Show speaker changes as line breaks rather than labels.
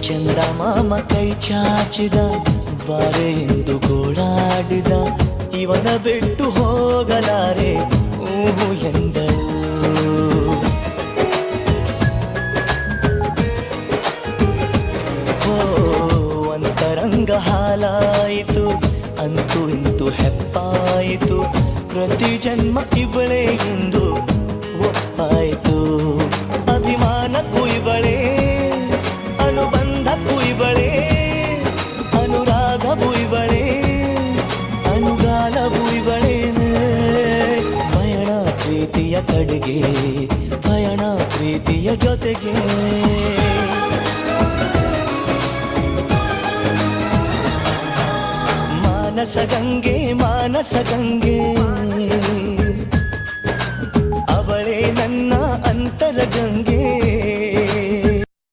ಚಂದಮಾಮ ಕೈ ಚಾಚಿದ ಬಾರೆ ಎಂದು ಗೋಳಾಡಿದ ಇವನ ಬಿಟ್ಟು ಹೋಗಲಾರೆ ಊಹು ಎಂದಳು ಅಂತರಂಗ ಹಾಲಾಯಿತು ಅಂತೂ ಇಂತು ಹೆಪ್ಪಾಯಿತು ಪ್ರತಿ ಜನ್ಮ ಇವಳೇ ಎಂದು ಒಪ್ಪಾಯಿತು ಅಭಿಮಾನಕ್ಕೂ ಇವಳೇ ಅನುಬಂಧಕ್ಕೂ ಇವಳೇ ಅನುರಾಗವೂ ಇವಳೇ ಅನುಗಾಲವೂ ಇವಳೇ ಪಯಣ ಪ್ರೀತಿಯ ಕಡೆಗೆ ಪಯಣ ಪ್ರೀತಿಯ ಜೊತೆಗೆ ಮಾನಸ ಗಂಗೆ